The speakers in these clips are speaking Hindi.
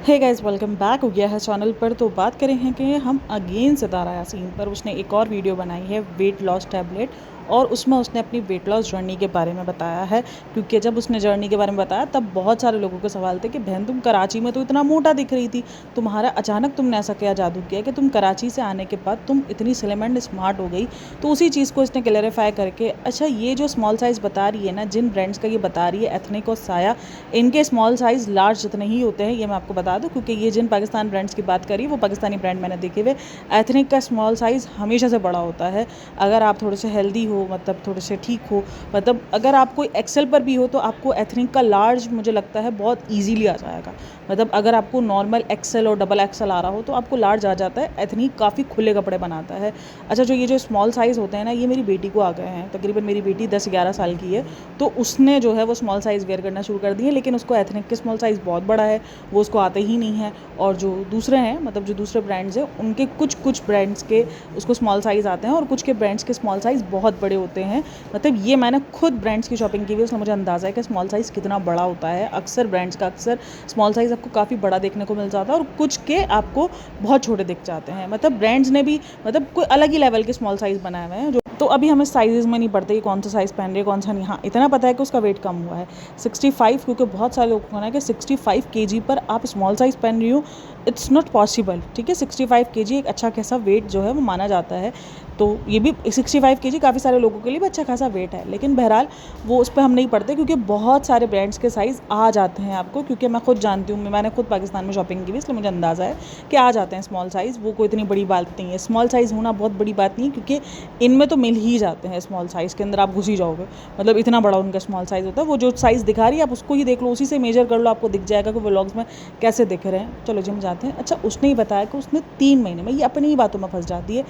हे गाइस, वेलकम बैक हो गया है चैनल पर। तो बात करें हैं कि हम अगेन सितारा यासीन पर उसने एक और वीडियो बनाई है वेट लॉस टैबलेट, और उसमें उसने अपनी वेट लॉस जर्नी के बारे में बताया है। क्योंकि जब उसने जर्नी के बारे में बताया तब बहुत सारे लोगों के सवाल थे कि बहन, तुम कराची में तो इतना मोटा दिख रही थी, तुम्हारा अचानक तुमने ऐसा क्या जादू किया कि तुम कराची से आने के बाद तुम इतनी स्लिम एंड स्मार्ट हो गई। तो उसी चीज़ को इसने क्लैरिफाई करके, अच्छा ये जो स्मॉल साइज़ बता रही है ना, जिन ब्रांड्स का ये बता रही है एथनिक और साया, इनके स्मॉल साइज़ लार्ज जितने ही होते हैं, ये मैं आपको बता दूं। क्योंकि ये जिन पाकिस्तान ब्रांड्स की बात करी वो पाकिस्तानी ब्रांड मैंने देखे हुए, एथनिक का स्मॉल साइज़ हमेशा से बड़ा होता है। अगर आप थोड़े से हेल्दी हो, मतलब थोड़े से ठीक हो, मतलब अगर आप कोई एक्सेल पर भी हो तो आपको एथनिक का लार्ज मुझे लगता है बहुत ईजीली आ जाएगा। मतलब अगर आपको नॉर्मल एक्सेल और डबल एक्सेल आ रहा हो तो आपको लार्ज आ जाता है। एथनिक काफ़ी खुले कपड़े बनाता है। अच्छा, जो ये जो स्मॉल साइज़ होते हैं ना, ये मेरी बेटी को आ गए हैं। तकरीबन मेरी बेटी 10-11 साल की है, तो उसने जो है वो स्मॉल साइज़ वेयर करना शुरू कर दिए। लेकिन उसको एथनिक के स्मॉल साइज़ बहुत बड़ा है, वो उसको आते ही नहीं है। और जो दूसरे हैं, मतलब जो दूसरे ब्रांड्स हैं, उनके कुछ ब्रांड्स के उसको स्मॉल साइज़ आते हैं और कुछ के ब्रांड्स के स्मॉल साइज़ बहुत बड़े होते हैं। मतलब ये मैंने खुद ब्रांड्स की शॉपिंग की हुई, उसमें मुझे अंदाज़ा है कि स्मॉल साइज़ कितना बड़ा होता है। अक्सर ब्रांड्स का अक्सर स्मॉल साइज़ आपको काफ़ी बड़ा देखने को मिल जाता है और कुछ के आपको बहुत छोटे दिख जाते हैं। मतलब ब्रांड्स ने भी मतलब कोई अलग ही लेवल के स्मॉल साइज़ बनाए हुए हैं। जो तो अभी हमें साइज़ में नहीं पड़ते कि कौन सा साइज़ पहन रही है कौन सा नहीं। हाँ, इतना पता है कि उसका वेट कम हुआ है 65, क्योंकि बहुत सारे लोगों को कहना है कि 65 केजी पर आप स्मॉल साइज़ पहन रही हो। इट्स नॉट पॉसिबल, ठीक है। 65 केजी एक अच्छा खासा वेट जो है वो माना जाता है। तो ये भी 65 केजी काफ़ी सारे लोगों के लिए भी अच्छा खासा वेट है। लेकिन बहरहाल वो उस पर हम नहीं पड़ते, क्योंकि बहुत सारे ब्रांड्स के साइज़ आ जाते हैं आपको। क्योंकि मैं खुद जानती हूँ, मैंने खुद पाकिस्तान में शॉपिंग की हुई, इसलिए मुझे अंदाज़ा है कि आ जाते हैं स्मॉल साइज़। वो कोई इतनी बड़ी बात नहीं है, स्मॉल साइज़ होना बहुत बड़ी बात नहीं है, क्योंकि इनमें तो मिल ही जाते हैं। स्मॉल साइज़ के अंदर आप घुस ही जाओगे, मतलब इतना बड़ा उनका स्मॉल साइज़ होता है। वो जो साइज़ दिखा रही है आप उसको ही देख लो, उसी से मेजर कर लो, आपको दिख जाएगा कि व्लॉग्स में कैसे दिख रहे हैं। चलो जिम जाते हैं। अच्छा, उसने ही बताया कि उसने 3 महीने में, ये अपनी ही बातों में फंस जाती है,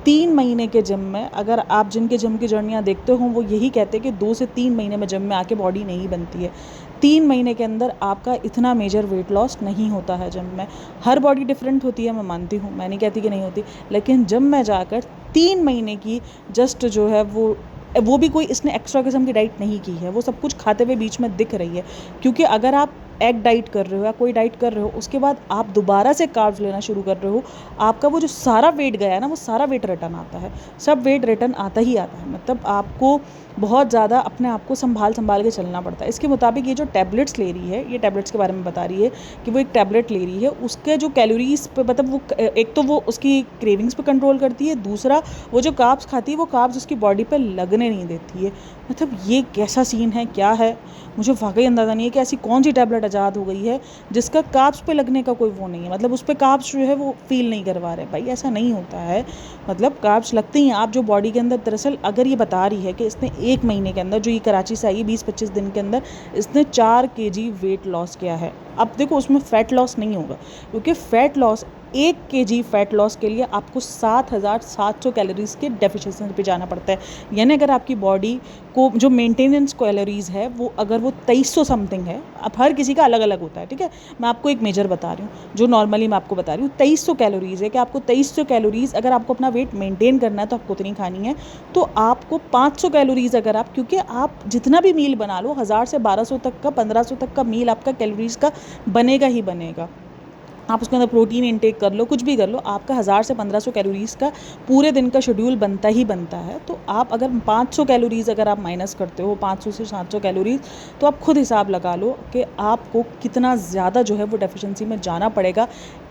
3 महीने के जिम में, अगर आप जिनके जिम की जर्नियाँ देखते हो वो यही कहते हैं कि 2 से 3 महीने में जिम में आके बॉडी नहीं बनती है। 3 महीने के अंदर आपका इतना मेजर वेट लॉस नहीं होता है जिम में। हर बॉडी डिफरेंट होती है, मैं मानती हूँ, मैं नहीं कहती कि नहीं होती। लेकिन जिम में जाकर 3 महीने की जस्ट जो है वो भी कोई इसने एक्स्ट्रा किस्म की डाइट नहीं की है, वो सब कुछ खाते हुए बीच में दिख रही है। क्योंकि अगर आप एग डाइट कर रहे हो या कोई डाइट कर रहे हो, उसके बाद आप दोबारा से कार्ब्स लेना शुरू कर रहे हो, आपका वो जो सारा वेट गया है ना, वो सारा वेट रिटर्न आता है। सब वेट रिटर्न आता ही आता है। मतलब आपको बहुत ज़्यादा अपने आप को संभाल के चलना पड़ता है। इसके मुताबिक ये जो टैबलेट्स ले रही है, ये टैबलेट्स के बारे में बता रही है कि वो एक टैबलेट ले रही है, उसके जो कैलोरीज पे, मतलब वो एक तो वो उसकी क्रेविंग्स पे कंट्रोल करती है, दूसरा वो जो कार्ब्स खाती है वो कार्ब्स उसकी बॉडी पे लगने नहीं देती है। मतलब ये कैसा सीन है, क्या है, मुझे वाकई अंदाज़ा नहीं है कि ऐसी कौन सी टैबलेट आज़ाद हो गई है जिसका कार्ब्स पे लगने का कोई वो नहीं है। मतलब उस पर कार्ब्स जो है वो फील नहीं करवा रहे। भाई ऐसा नहीं होता है, मतलब कार्ब्स लगते ही आप जो बॉडी के अंदर। दरअसल अगर ये बता रही है कि इसने 1 महीने के अंदर, जो ये कराची से आई है, 20-25 दिन के अंदर इसने 4 केजी वेट लॉस किया है। अब देखो, उसमें फ़ैट लॉस नहीं होगा, क्योंकि fat loss 1 KG fat loss के लिए आपको 7,700 कैलोरीज़ के डेफिशिएंसी पे जाना पड़ता है। यानी अगर आपकी बॉडी को जो मेंटेनेंस कैलोरीज़ है वो अगर वो 2300 समथिंग है, अब हर किसी का अलग अलग होता है, ठीक है। मैं आपको एक मेजर बता रही हूँ, जो नॉर्मली मैं आपको बता रही हूँ, 2300 कैलोरीज़ है कि आपको 2300 कैलोरीज़ अगर आपको अपना वेट मेंटेन करना है तो आपको उतनी खानी है। तो आपको 500 कैलोरीज़ अगर आप, क्योंकि आप जितना भी मील बना लो, 1000 से 1200 तक का, 1500 तक का मील आपका कैलोरीज़ का बनेगा ही बनेगा। आप उसके अंदर प्रोटीन इनटेक कर लो, कुछ भी कर लो, आपका 1000 से 1500 कैलोरीज़ का पूरे दिन का शेड्यूल बनता ही बनता है। तो आप अगर 500 कैलोरीज़ अगर आप माइनस करते हो, 500 से 700 कैलोरीज़, तो आप खुद हिसाब लगा लो कि आपको कितना ज़्यादा जो है वो डेफिशिएंसी में जाना पड़ेगा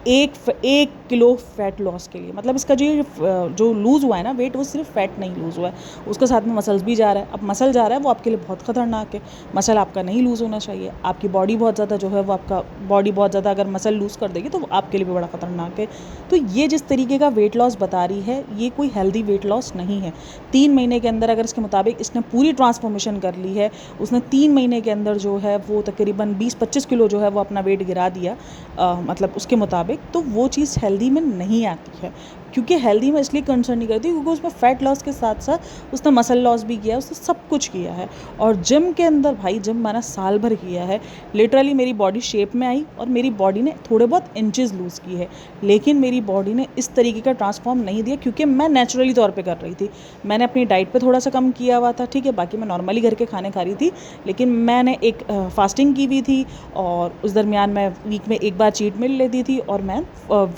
1 किलो फैट लॉस के लिए। मतलब इसका जो लूज़ हुआ है ना वेट, वो सिर्फ फैट नहीं लूज़ हुआ है, उसके साथ में मसल्स भी जा रहा है। अब मसल जा रहा है वो आपके लिए बहुत ख़तरनाक है। मसल आपका नहीं लूज़ होना चाहिए। आपकी बॉडी बहुत ज़्यादा जो है वो, आपका बॉडी बहुत ज़्यादा अगर मसल लूज़ कर देगी तो वो आपके लिए भी बड़ा ख़तरनाक है। तो ये जिस तरीके का वेट लॉस बता रही है, ये कोई हेल्दी वेट लॉस नहीं है। 3 महीने के अंदर अगर इसके मुताबिक इसने पूरी ट्रांसफॉर्मेशन कर ली है, उसने 3 महीने के अंदर जो है वो तकरीबन 20-25 किलो जो है वो अपना वेट गिरा दिया, मतलब उसके मुताबिक, तो वो चीज़ हेल्दी में नहीं आती है। क्योंकि हेल्दी मैं इसलिए कंसर्न नहीं करती क्योंकि उसमें फ़ैट लॉस के साथ साथ उसने मसल लॉस भी किया है, उसने सब कुछ किया है। और जिम के अंदर भाई जिम मैंने साल भर किया है, लिटरली मेरी बॉडी शेप में आई और मेरी बॉडी ने थोड़े बहुत इंचेस लूज़ की है, लेकिन मेरी बॉडी ने इस तरीके का ट्रांसफॉर्म नहीं दिया क्योंकि मैं नेचुरली तौर पे कर रही थी। मैंने अपनी डाइट पे थोड़ा सा कम किया हुआ था, ठीक है, बाकी मैं नॉर्मली घर के खाने खा रही थी, लेकिन मैंने एक फास्टिंग की हुई थी और उस दरमियान मैं वीक में एक बार चीट मील लेती थी और मैं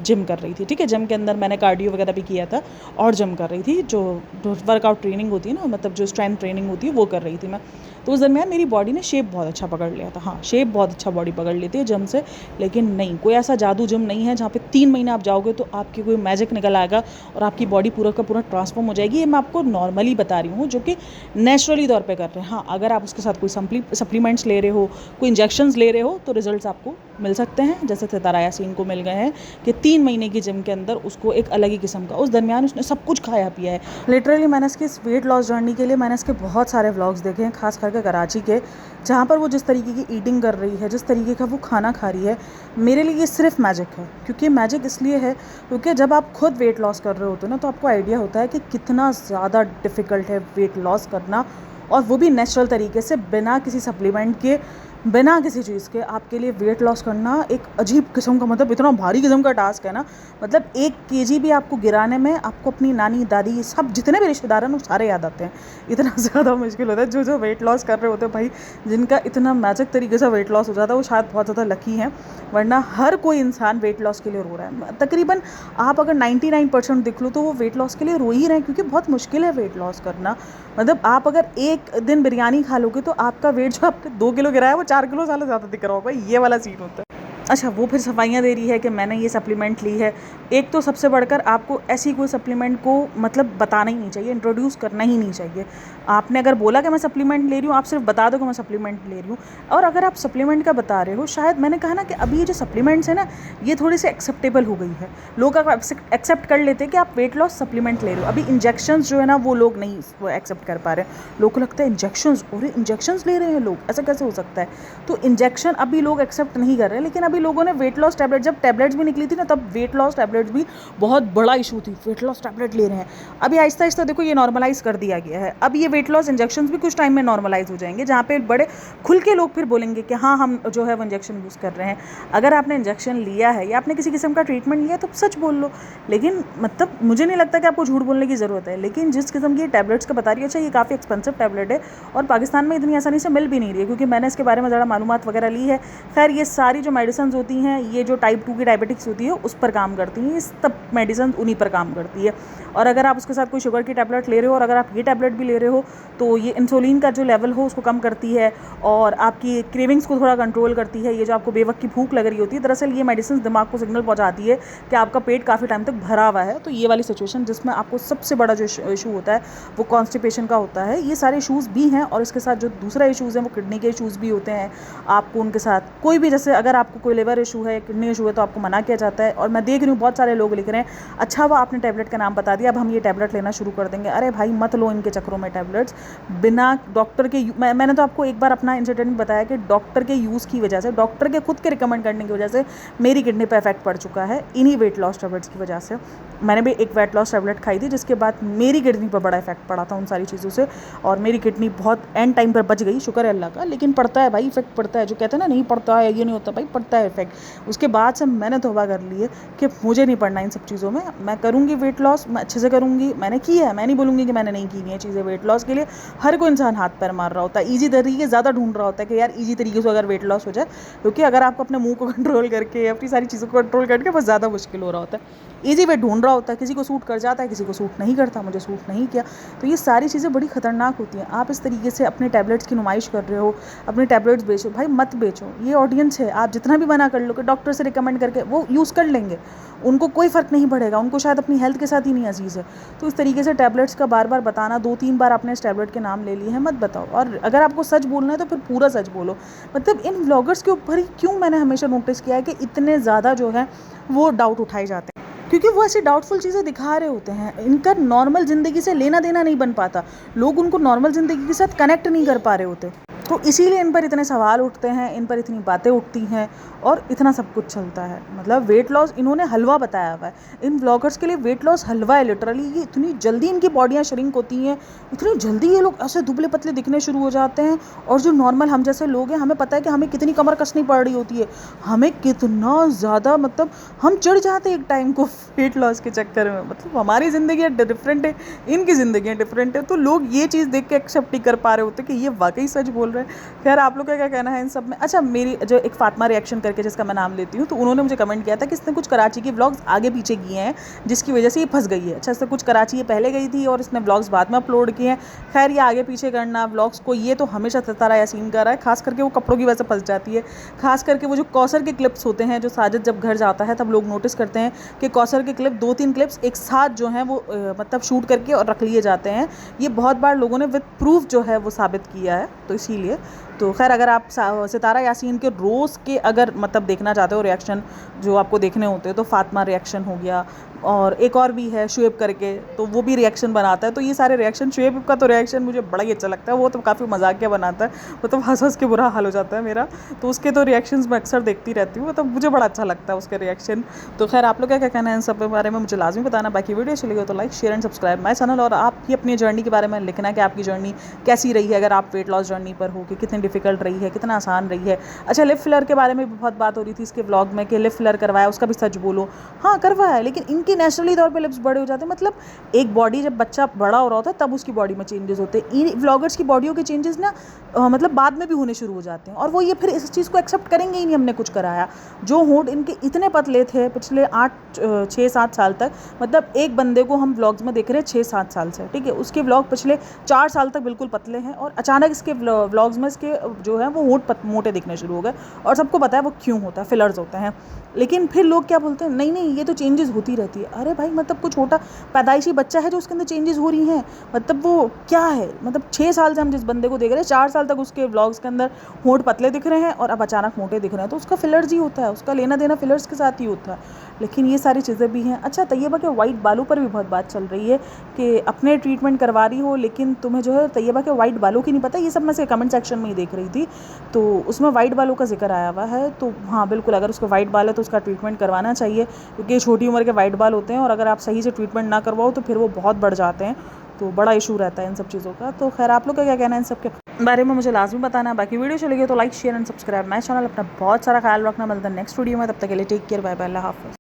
जिम कर रही थी, ठीक है। जिम के अंदर मैंने कार्डियो वगैरह भी किया था और जिम कर रही थी, जो वर्कआउट ट्रेनिंग होती है ना, मतलब जो स्ट्रेंथ ट्रेनिंग होती है वो कर रही थी मैं। तो उस दरमियान मेरी बॉडी ने शेप बहुत अच्छा पकड़ लिया था। हाँ, शेप बहुत अच्छा बॉडी पकड़ लेती है जिम से, लेकिन नहीं, कोई ऐसा जादू जिम नहीं है जहाँ पे 3 महीने आप जाओगे तो आपकी कोई मैजिक निकल आएगा और आपकी बॉडी पूरा का पूरा ट्रांसफॉर्म हो जाएगी। ये मैं आपको नॉर्मली बता रही हूँ, जो कि नेचुरली तौर पे कर रहे हैं। हाँ, अगर आप उसके साथ कोई सप्लीमेंट्स ले रहे हो, कोई इंजेक्शंस ले रहे हो, तो रिजल्ट्स आपको मिल सकते हैं, जैसे सितारा यासीन को मिल गए हैं कि 3 महीने की जिम के अंदर उसको एक अलग ही किस्म का, उस दरमियान उसने सब कुछ खाया पिया है। लिटरली मैंने इसके इस वेट लॉस जर्नी के लिए मैंने इसके बहुत सारे व्लॉग्स देखे हैं, खास करके कराची के, जहाँ पर वो जिस तरीके की ईटिंग कर रही है, जिस तरीके का वो खाना खा रही है, मेरे लिए ये सिर्फ मैजिक है। क्योंकि मैजिक इसलिए है क्योंकि जब आप खुद वेट लॉस कर रहे होते हो ना, तो आपको आइडिया होता है कि कितना ज़्यादा डिफ़िकल्ट है वेट लॉस करना, और वो भी नेचुरल तरीके से, बिना किसी सप्लीमेंट के, बिना किसी चीज़ के। आपके लिए वेट लॉस करना एक अजीब किस्म का, मतलब इतना भारी किस्म का टास्क है ना, मतलब 1 केजी भी आपको गिराने में आपको अपनी नानी दादी सब जितने भी रिश्तेदार हैं वो सारे याद आते हैं। इतना ज़्यादा मुश्किल होता है। जो वेट लॉस कर रहे होते हैं भाई, जिनका इतना मैजिक तरीके से वेट लॉस हो जाता है, वो शायद बहुत ज़्यादा लकी हैं, वरना हर कोई इंसान वेट लॉस के लिए रो रहा है। तकरीबन आप अगर 99% देख लो तो वो वेट लॉस के लिए रो ही रहे हैं, क्योंकि बहुत मुश्किल है वेट लॉस करना। मतलब आप अगर एक दिन बिरयानी खा लोगे तो आपका वेट जो आपने 2 किलो गिराया है वो 4 किलो सालों ज़्यादा दिख रहा होगा, ये वाला सीन होता है। अच्छा, वो फिर सफाइयाँ दे रही है कि मैंने ये सप्लीमेंट ली है। एक तो सबसे बढ़कर आपको ऐसी कोई सप्लीमेंट को मतलब बताना ही नहीं चाहिए, इंट्रोड्यूस करना ही नहीं चाहिए। आपने अगर बोला कि मैं सप्लीमेंट ले रही हूँ, आप सिर्फ बता दो कि मैं सप्लीमेंट ले रही हूँ। और अगर आप सप्लीमेंट का बता रहे हो, शायद मैंने कहा ना कि अभी ये जो सप्लीमेंट्स है ना, ये थोड़ी सी एक्सेप्टेबल हो गई है, लोग अब एक्सेप्ट कर लेते हैं कि आप वेट लॉस सप्लीमेंट ले रहे हो। अभी इंजेक्शंस जो है ना, वो लोग नहीं वो एक्सेप्ट कर पा रहे हैं। लोगों को लगता है इंजेक्शंस, और इंजेक्शंस ले रहे हैं लोग, ऐसा कैसे हो सकता है? तो इंजेक्शन अभी लोग एक्सेप्ट नहीं कर रहे, लेकिन अभी लोगों ने वेट लॉस टैबलेट, जब टैबलेट्स भी निकली थी ना, तब वेट लॉस टैबलेट्स भी बहुत बड़ा इशू थी, वेट लॉस टैबलेट ले रहे हैं। अभी आहिस्ता आहिस्ता देखो ये नॉर्मलाइज कर दिया गया है। अब ये वेट लॉस इंजेक्शंस भी कुछ टाइम में नॉर्मलाइज हो जाएंगे, जहाँ पे बड़े खुल के लोग फिर बोलेंगे कि हाँ, हम जो है वो इंजेक्शन यूज़ कर रहे हैं। अगर आपने इंजेक्शन लिया है या आपने किसी किस्म का ट्रीटमेंट लिया है तो सच बोल लो, लेकिन मतलब मुझे नहीं लगता कि आपको झूठ बोलने की ज़रूरत है। लेकिन जिस किस्म की टैबलेट्स का बता रही है, अच्छा ये काफ़ी एक्सपेंसिव टैबलेट है और पाकिस्तान में इतनी आसानी से मिल भी नहीं रही है, क्योंकि मैंने इसके बारे में ज़्यादा मालूमात वगैरह ली है। खैर, ये सारी जो मेडिसिन होती हैं, ये जो टाइप 2 की डायबिटिक्स होती है उस पर काम करती हैं, इस तब मेडिसिन उन्हीं पर काम करती है। और अगर आप उसके साथ कोई शुगर की टैबलेट ले रहे हो और अगर आप ये टैबलेट भी ले रहे हो, तो ये इंसुलिन का जो लेवल हो उसको कम करती है और आपकी क्रेविंग्स को थोड़ा कंट्रोल करती है। ये जो आपको बेवक्त की भूख लग रही होती है, दरअसल ये मेडिसिन दिमाग को सिग्नल पहुंचाती है कि आपका पेट काफ़ी टाइम तक भरा हुआ है। तो ये वाली सिचुएशन जिसमें आपको सबसे बड़ा जो इशू होता है वो कॉन्स्टिपेशन का होता है, ये सारे इशूज़ भी हैं। और इसके साथ जो दूसरा इशूज़ हैं वो किडनी के इशूज़ भी होते हैं। आपको उनके साथ कोई भी, जैसे अगर आपको कोई लिवर इशू है, किडनी इशू है, तो आपको मना किया जाता है। और मैं देख रही हूँ बहुत सारे लोग लिख रहे हैं, अच्छा वो आपने टैबलेट का नाम बता दिया, अब हम ये टैबलेट लेना शुरू कर देंगे। अरे भाई, मत लो इनके चक्रों में टैबलेट्स बिना डॉक्टर के। मैंने तो आपको एक बार अपना इंसिडेंट बताया कि डॉक्टर के यूज़ की वजह से, डॉक्टर के खुद के रिकमेंड करने की वजह से मेरी किडनी पर इफेक्ट पड़ चुका है, इन्हीं वेट लॉस टैबलेट्स की वजह से। मैंने भी एक वेट लॉस टैबलेट खाई थी, जिसके बाद मेरी किडनी पर बड़ा इफेक्ट पड़ा था उन सारी चीज़ों से, और मेरी किडनी बहुत एंड टाइम पर बच गई, शुक्र है अल्लाह का। लेकिन पड़ता है भाई, इफेक्ट पड़ता है। जो कहते हैं ना नहीं पड़ता है, ये नहीं होता, भाई पड़ता है इफेक्ट। उसके बाद से मैंने तौबा कर ली है कि मुझे नहीं पड़ना इन सब चीज़ों में। मैं करूँगी वेट लॉस, मैं अच्छे से करूँगी, मैंने की है, मैं नहीं बोलूँगी कि मैंने नहीं की है चीज़ें वेट लॉस के लिए। हर कोई इंसान हाथ पैर मार रहा होता है, ईजी तरीके ज़्यादा ढूंढ रहा होता है कि यार ईजी तरीके से अगर वेट लॉस हो जाए, क्योंकि अगर आपको अपने मुंह को कंट्रोल करके, अपनी सारी चीज़ों को कंट्रोल करके बहुत ज़्यादा मुश्किल हो रहा होता है। ईजी वे ढूंढ रहा होता है, किसी को सूट कर जाता है, किसी को सूट नहीं करता, मुझे सूट नहीं किया। तो ये सारी चीज़ें बड़ी ख़तरनाक होती हैं। आप इस तरीके से अपने टैबलेट्स की नुमाइश कर रहे हो, अपने टैबलेट्स बेचो, भाई मत बेचो। ये ऑडियंस है, आप जितना भी मना कर लो कि डॉक्टर से रिकमेंड करके वो यूज़ कर लेंगे, उनको कोई फ़र्क नहीं पड़ेगा, उनको शायद अपनी हेल्थ के साथ ही नहीं अजीज़ है। तो इस तरीके से टैबलेट्स का बार बार बताना, 2-3 बार आपने इस टैबलेट के नाम ले लिए हैं, मत बताओ। और अगर आपको सच बोलना है तो फिर पूरा सच बोलो। मतलब इन व्लॉगर्स के ऊपर ही क्यों मैंने हमेशा नोटिस किया है कि इतने ज़्यादा जो है वो डाउट उठाए जाते हैं, क्योंकि वो ऐसी डाउटफुल चीज़ें दिखा रहे होते हैं। इनका नॉर्मल ज़िंदगी से लेना देना नहीं बन पाता, लोग उनको नॉर्मल ज़िंदगी के साथ कनेक्ट नहीं कर पा रहे होते। तो इसीलिए इन पर इतने सवाल उठते हैं, इन पर इतनी बातें उठती हैं और इतना सब कुछ चलता है। मतलब वेट लॉस इन्होंने हलवा बताया हुआ है। इन ब्लॉगर्स के लिए वेट लॉस हलवा है लिटरली। ये इतनी जल्दी इनकी बॉडियाँ श्रिंक होती हैं, इतनी जल्दी ये लोग ऐसे दुबले पतले दिखने शुरू हो जाते हैं। और जो नॉर्मल हम जैसे लोग हैं, हमें पता है कि हमें कितनी कमर कसनी पड़ रही होती है, हमें कितना ज़्यादा, मतलब हम चिढ़ जाते हैं एक टाइम को वेट लॉस के चक्कर में। मतलब हमारी ज़िंदगी डिफरेंट है, इनकी ज़िंदगी डिफरेंट है, तो लोग ये चीज़ देख के एक्सेप्ट नहीं कर पा रहे होते कि ये वाकई सच बोल रहे हैं। खैर आप लोग का क्या कहना है इन सब में? अच्छा, मेरी जो एक फातिमा रिएक्शन करके जिसका मैं नाम लेती हूँ, तो उन्होंने मुझे कमेंट किया था कि इसने कुछ कराची के व्लॉग्स आगे पीछे किए हैं जिसकी वजह से ये फंस गई है। अच्छा, इससे कुछ कराची ये पहले गई थी और इसने व्लॉग्स बाद में अपलोड किए हैं। खैर ये आगे पीछे करना व्लॉग्स को, ये तो हमेशा सितारा यासीन कर रहा है, खास करके वो कपड़ों की वजह से फंस जाती है। खास करके वो जो कौसर के क्लिप्स होते हैं, जो साजिद जब घर जाता है तब लोग नोटिस करते हैं कि कौसर के क्लिप 2-3 क्लिप्स एक साथ जो हैं वो मतलब शूट करके और रख लिए जाते हैं। ये बहुत बार लोगों ने विद प्रूफ जो है वो साबित किया है, तो इसीलिए। तो खैर अगर आप सितारा यासीन के रोज़ के अगर मतलब देखना चाहते हो रिएक्शन जो आपको देखने होते हैं, तो फातिमा रिएक्शन हो गया, और एक और भी है शुएब करके, तो वो भी रिएक्शन बनाता है। तो ये सारे रिएक्शन, शुएब का तो रिएक्शन मुझे बड़ा ही अच्छा लगता है, वो तो काफ़ी मजाकिया बनाता है, वो तो हंस के बुरा हाल हो जाता है मेरा। तो उसके तो रिएक्शंस मैं अक्सर देखती रहती हूँ, तो मुझे बड़ा अच्छा लगता है उसके रिएक्शन। तो खैर आप लोग क्या क्या कहना है इन सब के बारे में मुझे लाजमी बताना। बाकी वीडियो अच्छी लगी हो तो like share and subscribe my channel, और आपकी अपनी जर्नी के बारे में लिखना कि आपकी जर्नी कैसी रही है, अगर आप वेट लॉस जर्नी पर हो, कि कितनी डिफिकल्ट रही है, कितना आसान रही है। अच्छा, लिप फिलर के बारे में भी बहुत बात हो रही थी इसके व्लॉग में कि लिप फिलर करवाया, उसका भी सच बोलो। हाँ करवाया, लेकिन इनकी नेचुरली तौर पर लिप्स बड़े हो जाते हैं। मतलब एक बॉडी जब बच्चा बड़ा हो रहा होता है तब उसकी बॉडी में चेंजेस होते हैं। इन व्लॉगर्स की बॉडियों के चेंजेस ना मतलब बाद में भी होने शुरू हो जाते हैं, और वो ये फिर इस चीज़ को एक्सेप्ट करेंगे ही नहीं हमने कुछ कराया। जो होंठ इनके इतने पतले थे पिछले 6-7 साल तक, मतलब एक बंदे को हम व्लॉग्स में देख रहे हैं 6-7 साल से, ठीक है, उसके व्लॉग पिछले 4 साल तक बिल्कुल पतले हैं, और अचानक इसके व्लॉग्स में इसके जो है वो होंठ मोटे दिखने शुरू हो गए। और सबको पता है वो क्यों होता है, फिलर्स होते हैं। लेकिन फिर लोग क्या बोलते हैं, नहीं नहीं ये तो चेंजेस होती रहती है। अरे भाई, मतलब कुछ छोटा पैदाइशी बच्चा है जो उसके अंदर चेंजेस हो रही हैं, मतलब वो क्या है? मतलब 6 साल से हम जिस बंदे को देख रहे हैं, 4 साल तक उसके व्लॉग्स के अंदर होंठ पतले दिख रहे हैं और अब अचानक मोटे दिख रहे हैं, तो उसका फिलर्स ही होता है, उसका लेना देना फिलर्स के साथ ही होता है। लेकिन ये सारी चीज़ें भी हैं। अच्छा, तैयबा के वाइट बालों पर भी बहुत बात चल रही है कि अपने ट्रीटमेंट करवा रही हो, लेकिन तुम्हें जो है तैयबा के वाइट बालों की नहीं पता। ये सब मैं से कमेंट सेक्शन में ही देख रही थी, तो उसमें वाइट बालों का जिक्र आया हुआ है। तो हाँ बिल्कुल, अगर उसको वाइट बाल है तो उसका ट्रीटमेंट करवाना चाहिए, क्योंकि छोटी उम्र के वाइट बाल होते हैं और अगर आप सही से ट्रीटमेंट ना करवाओ तो फिर वो बहुत बढ़ जाते हैं, तो बड़ा इशू रहता है इन सब चीज़ों का। तो खैर आप लोग का क्या कहना है इन सब के बारे में मुझे लाजमी बताना। बाकी वीडियो चलेगी तो like share and subscribe my channel. अपना बहुत सारा ख्याल रखना। मिलता है नेक्स्ट वीडियो में, तब तक के लिए टेक केयर, बाय बाय, अल्लाह हाफ़िज़।